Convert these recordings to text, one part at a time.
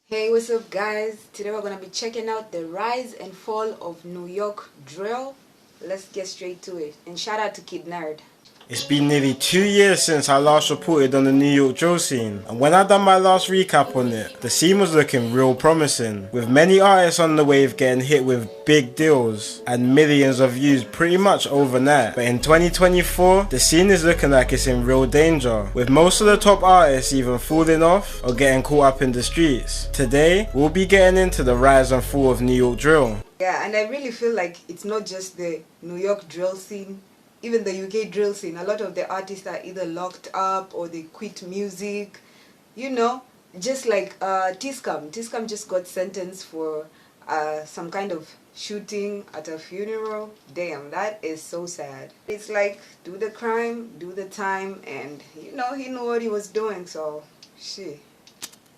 Hey, what's up guys? Today we're going to be checking out the rise and fall of New York drill. Let's get straight to it. And shout out to Kid Nerd. It's been nearly 2 years since I last reported on the New York drill scene, and when I done my last recap on it, the scene was looking real promising, with many artists on the wave getting hit with big deals and millions of views pretty much overnight. But in 2024, the scene is looking like it's in real danger, with most of the top artists either falling off or getting caught up in the streets. Today, we'll be getting into the rise and fall of New York drill. Yeah, and I really feel like it's not just the New York drill scene. Even the UK drill scene, a lot of the artists are either locked up or they quit music. You know, just like Tiscam. Tiscam just got sentenced for some kind of shooting at a funeral. Damn, that is so sad. It's like, do the crime, do the time, and you know, he knew what he was doing, so shit.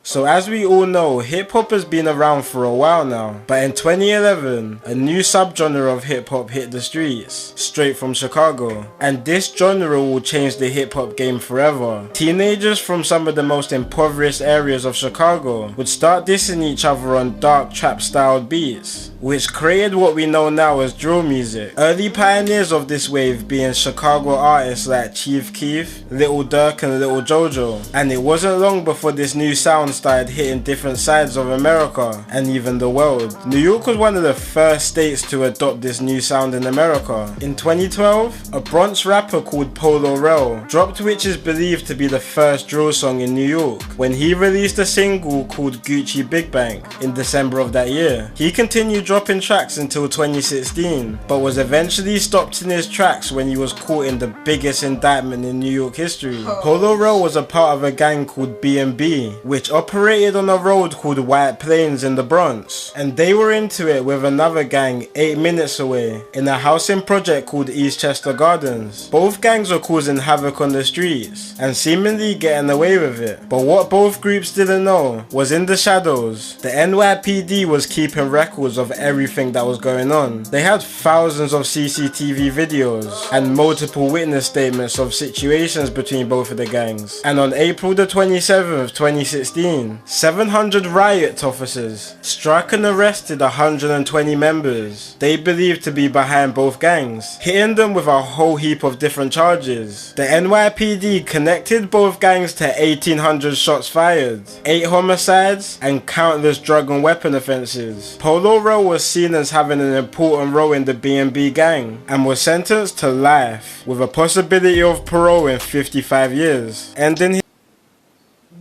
So as we all know, hip-hop has been around for a while now, but in 2011, a new subgenre of hip-hop hit the streets, straight from Chicago. And this genre will change the hip-hop game forever. Teenagers from some of the most impoverished areas of Chicago would start dissing each other on dark trap-styled beats, which created what we know now as drill music. Early pioneers of this wave being Chicago artists like Chief Keef, Lil Durk and Lil Jojo. And it wasn't long before this new sound started hitting different sides of America and even the world. New York was one of the first states to adopt this new sound in America. In 2012, a Bronx rapper called Polo Rell dropped which is believed to be the first drill song in New York when he released a single called Gucci Big Bank in December of that year. He continued dropping tracks until 2016, but was eventually stopped in his tracks when he was caught in the biggest indictment in New York history. Polo Rell was a part of a gang called B&B, which operated on a road called White Plains in the Bronx, and they were into it with another gang 8 minutes away in a housing project called Eastchester Gardens. Both gangs were causing havoc on the streets and seemingly getting away with it, but what both groups didn't know was in the shadows, the NYPD was keeping records of everything that was going on. They had thousands of CCTV videos and multiple witness statements of situations between both of the gangs, and on April the 27th, 2016, 700 riot officers struck and arrested 120 members they believed to be behind both gangs, hitting them with a whole heap of different charges. The NYPD connected both gangs to 1,800 shots fired, 8 homicides, and countless drug and weapon offences. Polo Rell was seen as having an important role in the B&B gang and was sentenced to life with a possibility of parole in 55 years, ending his...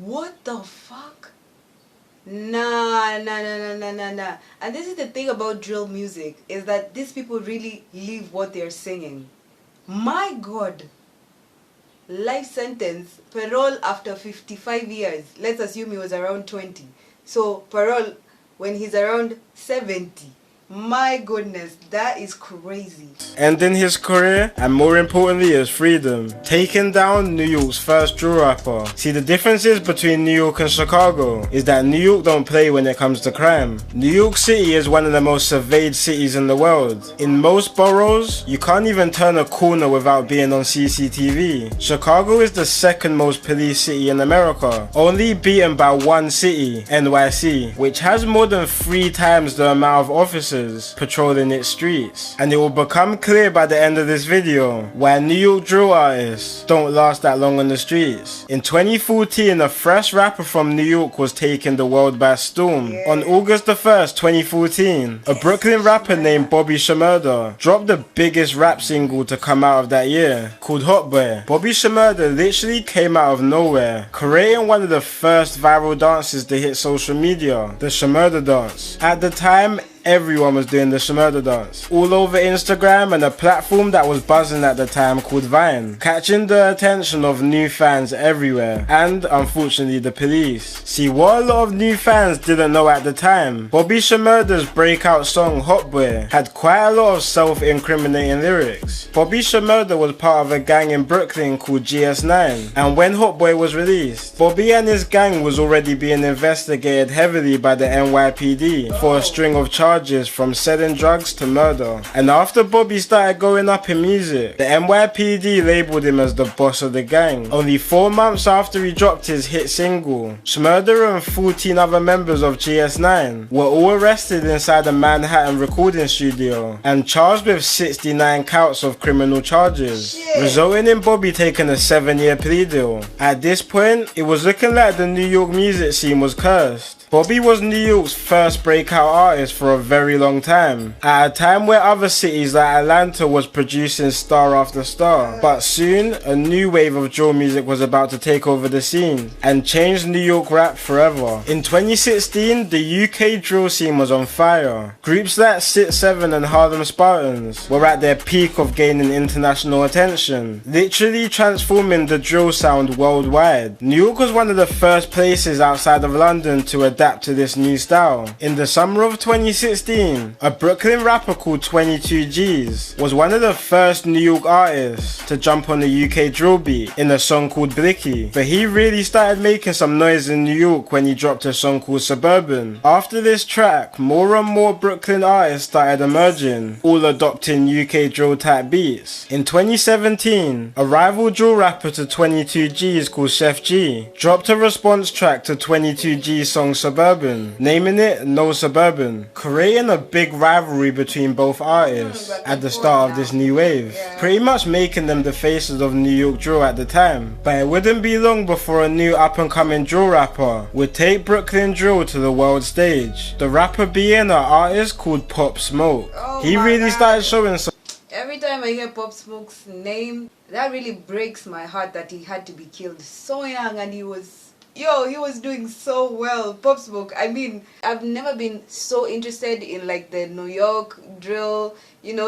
What the fuck? Nah. And this is the thing about drill music, is that these people really live what they're singing. My God. Life sentence, parole after 55 years. Let's assume he was around 20. So parole when he's around 70. My goodness, that is crazy. Ending his career, and more importantly his freedom, taking down New York's first drill rapper. See, the differences between New York and Chicago is that New York don't play when it comes to crime. New York City is one of the most surveyed cities in the world. In most boroughs, you can't even turn a corner without being on CCTV. Chicago is the second most policed city in America, only beaten by one city, NYC, which has more than 3 times the amount of officers patrolling its streets. And it will become clear by the end of this video why New York drill artists don't last that long on the streets. In 2014, a fresh rapper from New York was taking the world by storm. On August the 1st, 2014, a Brooklyn rapper named Bobby Shmurda dropped the biggest rap single to come out of that year, called Hot Boy. Bobby Shmurda literally came out of nowhere, creating one of the first viral dances to hit social media, the Shmurda dance. At the time, everyone was doing the Shmurda dance all over Instagram and a platform that was buzzing at the time called Vine, catching the attention of new fans everywhere and unfortunately the police. See, what a lot of new fans didn't know at the time, Bobby Shmurda's breakout song Hot Boy had quite a lot of self-incriminating lyrics. Bobby Shmurda was part of a gang in Brooklyn called GS9, and when Hot Boy was released, Bobby and his gang was already being investigated heavily by the NYPD for a string of charges charges from selling drugs to murder. And after Bobby started going up in music, the NYPD labelled him as the boss of the gang. Only 4 months after he dropped his hit single, Smurder and 14 other members of GS9 were all arrested inside a Manhattan recording studio and charged with 69 counts of criminal charges, resulting in Bobby taking a 7-year plea deal. At this point, it was looking like the New York music scene was cursed. Bobby was New York's first breakout artist for a very long time, at a time where other cities like Atlanta was producing star after star. But soon, a new wave of drill music was about to take over the scene and change New York rap forever. In 2016, the UK drill scene was on fire. Groups like 6-7 and Harlem Spartans were at their peak of gaining international attention, literally transforming the drill sound worldwide. New York was one of the first places outside of London to adapt to this new style. In the summer of 2016, a Brooklyn rapper called 22G's was one of the first New York artists to jump on the UK drill beat in a song called Blicky, but he really started making some noise in New York when he dropped a song called Suburban. After this track, more and more Brooklyn artists started emerging, all adopting UK drill type beats. In 2017, a rival drill rapper to 22G's called Chef G dropped a response track to 22G's song Suburban, naming it No Suburban, creating a big rivalry between both artists at the start of this new wave, pretty much making them the faces of New York drill at the time. But it wouldn't be long before a new up-and-coming drill rapper would take Brooklyn drill to the world stage, the rapper being an artist called Pop Smoke. He really started showing some. Every time I hear Pop Smoke's name, that really breaks my heart that he had to be killed so young, and he was doing so well. Pop Smoke, I mean, I've never been so interested in like the New York drill,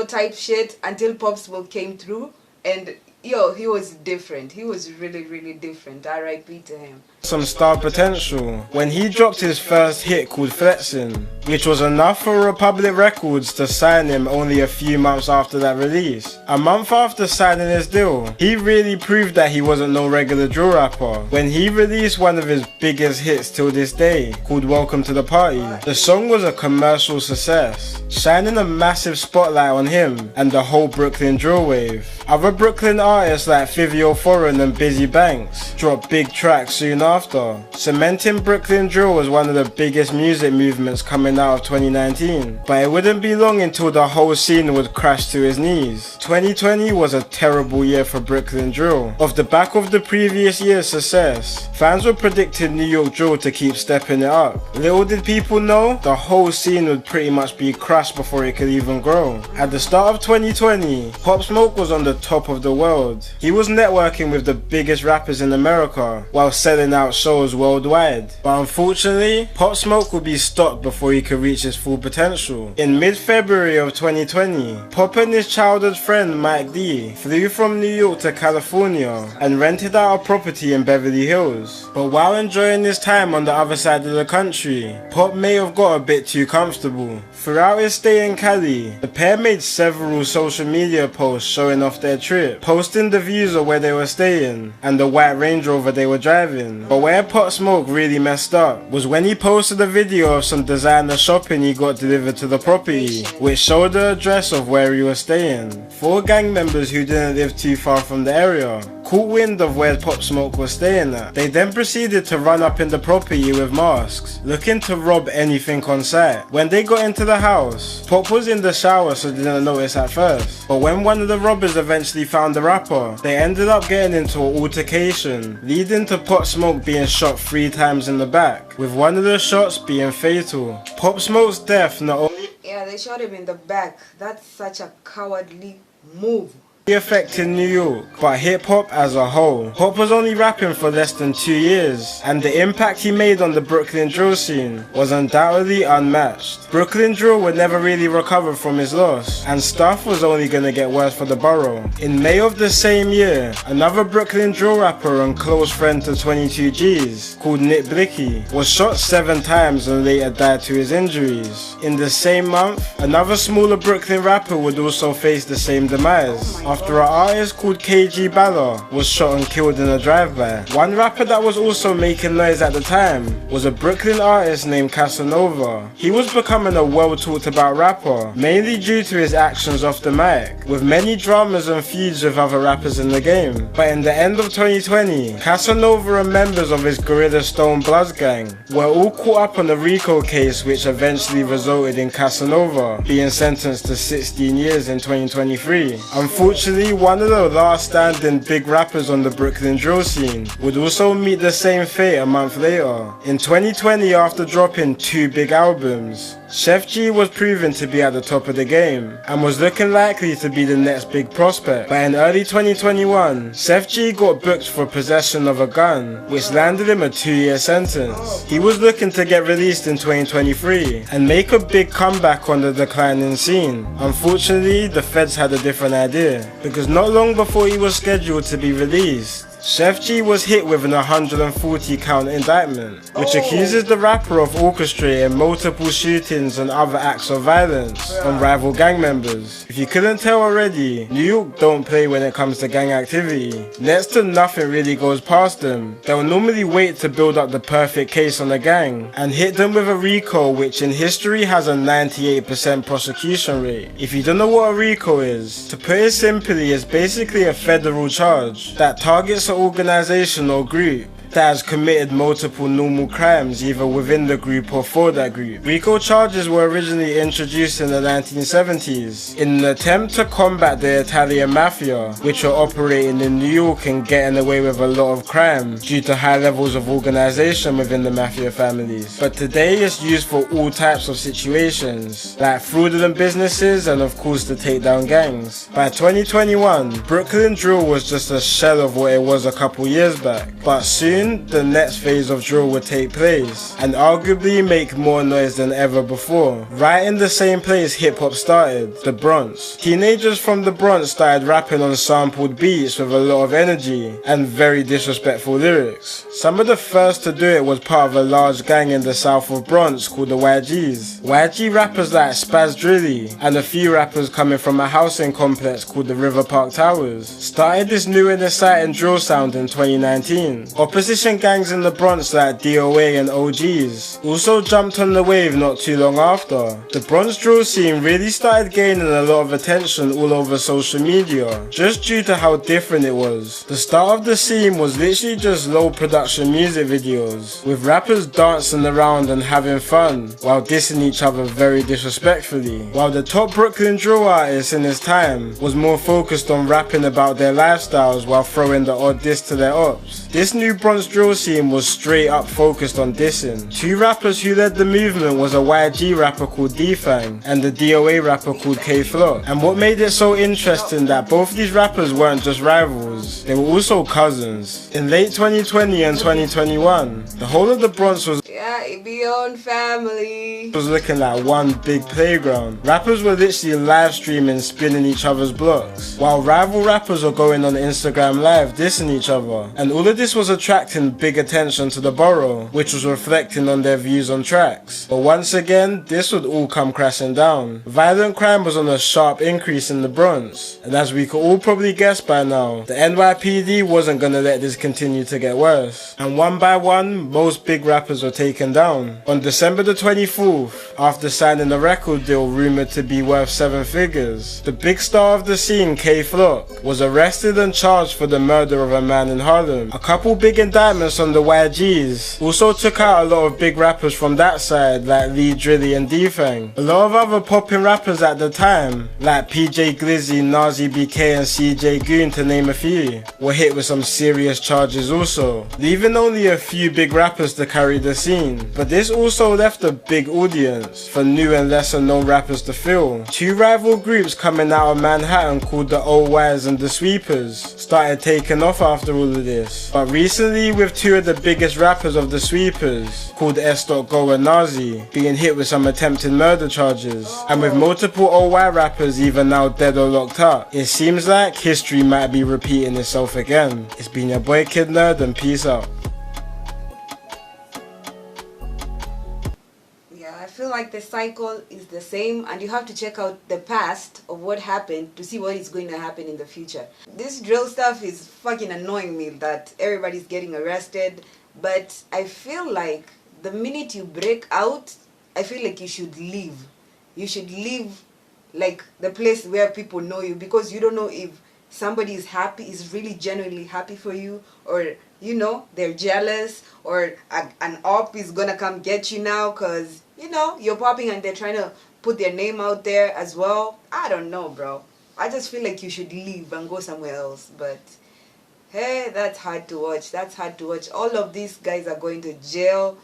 type shit until Pop Smoke came through, and he was different. He was really, really different. R.I.P. to him. Some star potential when he dropped his first hit called Flexin', which was enough for Republic Records to sign him only a few months after that release. A month after signing his deal, he really proved that he wasn't no regular drill rapper when he released one of his biggest hits till this day, called Welcome to the Party. The song was a commercial success, shining a massive spotlight on him and the whole Brooklyn drill wave. Other Brooklyn artists like Fifi and Busy Banks dropped big tracks soon after, cementing Brooklyn drill as one of the biggest music movements coming out of 2019. But it wouldn't be long until the whole scene would crash to its knees. 2020 was a terrible year for Brooklyn drill. Off the back of the previous year's success, fans were predicting New York drill to keep stepping it up. Little did people know, the whole scene would pretty much be crushed before it could even grow. At the start of 2020, Pop Smoke was on the top of the world. He was networking with the biggest rappers in America while selling out shows worldwide. But unfortunately, Pop Smoke would be stopped before he could reach his full potential. In mid-February of 2020, Pop and his childhood friend Mike D flew from New York to California and rented out a property in Beverly Hills. But while enjoying his time on the other side of the country, Pop may have got a bit too comfortable. Throughout his stay in Cali, the pair made several social media posts showing off their trip, posting the views of where they were staying and the white Range Rover they were driving. But where Pop Smoke really messed up was when he posted a video of some designer shopping he got delivered to the property, which showed the address of where he was staying. 4 gang members who didn't live too far from the area caught wind of where Pop Smoke was staying at. They then proceeded to run up in the property with masks, looking to rob anything on sight. When they got into the house, Pop was in the shower so they didn't notice at first. But when one of the robbers eventually found the rapper, they ended up getting into an altercation, leading to Pop Smoke being shot 3 times in the back, with one of the shots being fatal. Pop Smoke's death not only they shot him in the back. That's such a cowardly move. affecting New York, but hip-hop as a whole. Pop was only rapping for less than 2 years, and the impact he made on the Brooklyn drill scene was undoubtedly unmatched. Brooklyn drill would never really recover from his loss, and stuff was only gonna get worse for the borough. In May of the same year, another Brooklyn drill rapper and close friend to 22G's, called Nick Blicky, was shot 7 times and later died to his injuries. In the same month, another smaller Brooklyn rapper would also face the same demise, after after an artist called KG Balla was shot and killed in a drive-by. One rapper that was also making noise at the time was a Brooklyn artist named Casanova. He was becoming a well-talked about rapper, mainly due to his actions off the mic, with many dramas and feuds with other rappers in the game. But in the end of 2020, Casanova and members of his Gorilla Stone Bloods gang were all caught up on a RICO case, which eventually resulted in Casanova being sentenced to 16 years in 2023. Unfortunately, one of the last standing big rappers on the Brooklyn drill scene would also meet the same fate a month later. In 2020, after dropping 2 big albums, Chef G was proven to be at the top of the game and was looking likely to be the next big prospect. But in early 2021, Chef G got booked for possession of a gun, which landed him a 2-year sentence. He was looking to get released in 2023 and make a big comeback on the declining scene. Unfortunately, the feds had a different idea, because not long before he was scheduled to be released, Chef G was hit with an 140 count indictment, which accuses the rapper of orchestrating multiple shootings and other acts of violence on rival gang members. If you couldn't tell already, New York don't play when it comes to gang activity. Next to nothing really goes past them. They'll normally wait to build up the perfect case on a gang and hit them with a RICO, which in history has a 98% prosecution rate. If you don't know what a RICO is, to put it simply, it's basically a federal charge that targets an organization or group that has committed multiple normal crimes either within the group or for that group. RICO charges were originally introduced in the 1970s in an attempt to combat the Italian mafia, which were operating in New York and getting away with a lot of crime due to high levels of organization within the mafia families. But today it's used for all types of situations, like fraudulent businesses and of course to take down gangs. By 2021, Brooklyn drill was just a shell of what it was a couple years back, but soon the next phase of drill would take place and arguably make more noise than ever before. Right in the same place hip hop started, the Bronx. Teenagers from the Bronx started rapping on sampled beats with a lot of energy and very disrespectful lyrics. Some of the first to do it was part of a large gang in the south of Bronx called the YGs. YG rappers like Spaz Drilly and a few rappers coming from a housing complex called the River Park Towers started this new and exciting drill sound in 2019. Opposition gangs in the Bronx like DOA and OGs also jumped on the wave not too long after. The Bronx drill scene really started gaining a lot of attention all over social media, just due to how different it was. The start of the scene was literally just low production music videos, with rappers dancing around and having fun, while dissing each other very disrespectfully. While the top Brooklyn drill artist in his time was more focused on rapping about their lifestyles while throwing the odd diss to their ops. This new Bronx drill scene was straight up focused on dissing. 2 rappers who led the movement was a YG rapper called D-Fang and a DOA rapper called K-Flock. And what made it so interesting that both these rappers weren't just rivals, they were also cousins. In late 2020 and 2021, the whole of the Bronx was it be on family. Was looking like one big playground. Rappers were literally live streaming, spinning each other's blocks, while rival rappers were going on Instagram live dissing each other. And all of this was attracting big attention to the borough, which was reflecting on their views on tracks. But once again, this would all come crashing down. Violent crime was on a sharp increase in the Bronx, and as we could all probably guess by now, the NYPD wasn't gonna let this continue to get worse. And one by one, most big rappers were taken down. On December the 24th, after signing a record deal rumored to be worth 7 figures, the big star of the scene, K-Flock, was arrested and charged for the murder of a man in Harlem. A couple big indictments on the YGs also took out a lot of big rappers from that side like Lee Drilly and D-Fang. A lot of other popping rappers at the time, like PJ Glizzy, Nazi BK and CJ Goon to name a few, were hit with some serious charges also, leaving only a few big rappers to carry the scene. But this also left a big audience for new and lesser known rappers to fill. 2 rival groups coming out of Manhattan called the OYs and the Sweepers started taking off after all of this. But recently, with 2 of the biggest rappers of the Sweepers, called S.Go and Nazi, being hit with some attempted murder charges, and with multiple OY rappers either now dead or locked up, it seems like history might be repeating itself again. It's been your boy Kid Nerd, and peace out. Yeah, I feel like the cycle is the same, and you have to check out the past of what happened to see what is going to happen in the future. This drill stuff is fucking annoying me that everybody's getting arrested, but I feel like the minute you break out, I feel like you should leave. You should leave like the place where people know you, because you don't know if somebody is happy, is really genuinely happy for you, or you know, they're jealous, or an op is gonna come get you now because you know you're popping and they're trying to put their name out there as well. I don't know, bro. I just feel like you should leave and go somewhere else. But hey, that's hard to watch. That's hard to watch. All of these guys are going to jail.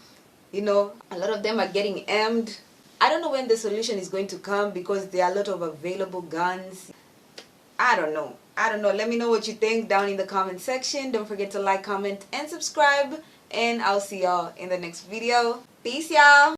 You know, a lot of them are getting aimed. I don't know when the solution is going to come because there are a lot of available guns. I don't know. I don't know. Let me know what you think down in the comment section. Don't forget to like, comment, and subscribe. And I'll see y'all in the next video. Peace, y'all.